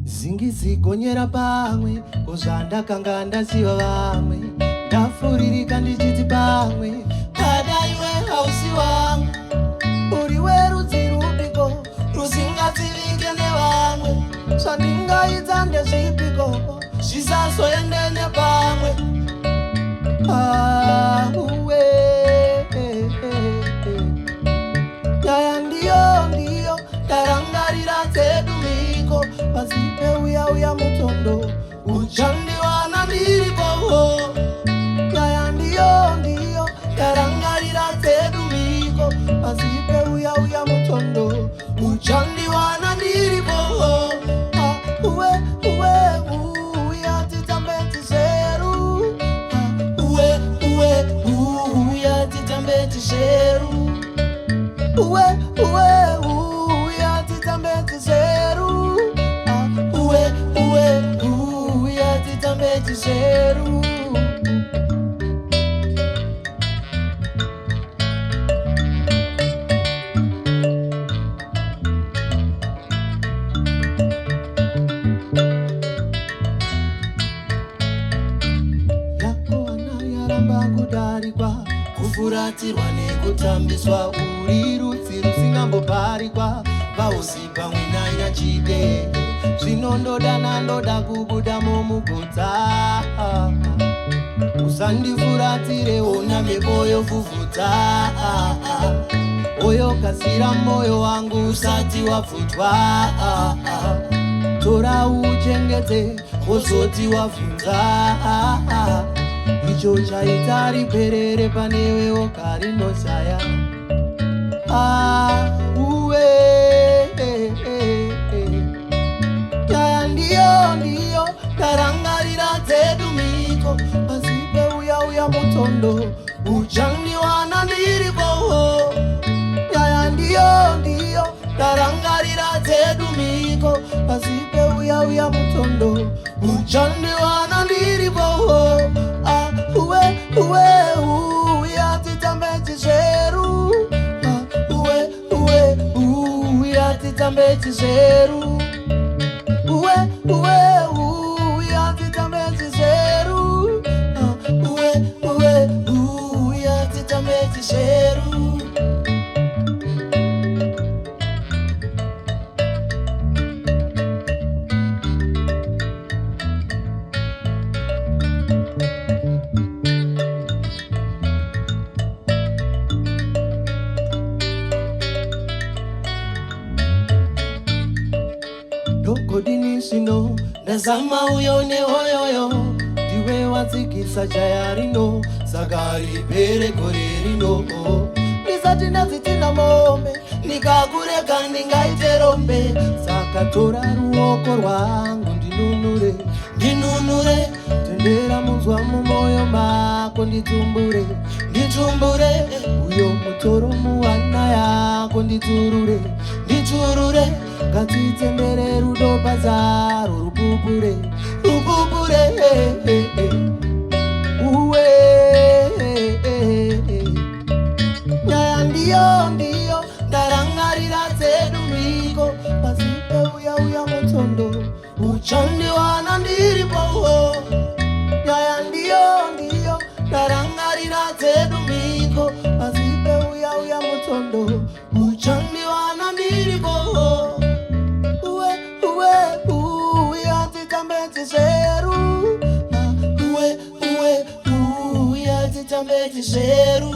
Zingizigonyera pamwe kozanda kanga ndasiva vamwe ndafuririka ndichiti pamwe kada iwe hausi wangu uri werudzi rupiko rusingadzivike nevamwe zvandingaita ndezvipiko zvisazoende nepamwe uwe nyaya ndiyo tarangarira dzedu miko pazipe uya mutondo uchandiwana ndiripo nyaya ndiyo tarangarira dzedu miko pazipe uya mutondo uchandiwana ndiripo uwe uya titambe tiseru uya titambe tiseru uwe uya titambe tiseru uya titambe tiseru yako ana yaramba kudarikwa kufuratirwa nekutambiswa uri rudzi rusingamboparikwa vausi pamwe naina chide zvinondoda nandoda kubuda mumugodza usandifuratirewo namhepo yovhuvhudza oyo kasira moyo wangu usati wabvutwa tora uchengete wozoti wabvunza icho chaita riperere panewewo karinoshaya uwe nyaya ndiyo tarangarira dzedu miko pazipe uya mutondo uchandiwana ndiripo nyaya ndiyo tarangarira dzedu miko pazipe uya mutondo uchandiwana ndiripo uwe uya titambe tiseru uya titambe tiseru uwe uya titambe tiseru uya titambe tiseru dokodinishino ndazama uyone hoyoyo ndiwe wadzikisa jaya rino saka ripere gore rino ndisati ndadzitina mombe ndikakureka ndingaite rombe saka tora ruoko rwangu ndinunure tendera munzwa mumoyo mako nditumbure uyo mutoro muhana yako nditurure ngatitendere rudo pazaro rupupure uwe nyaya ndiyo ndarangarira dzedu miko pazipe uya mutondo uchandiwana ndiripo nyaya ndiyo ndarangarira dzedu miko pazipe uya mutondo uchandiwana ndiripo uya titambe tiseru uya titambe tiseru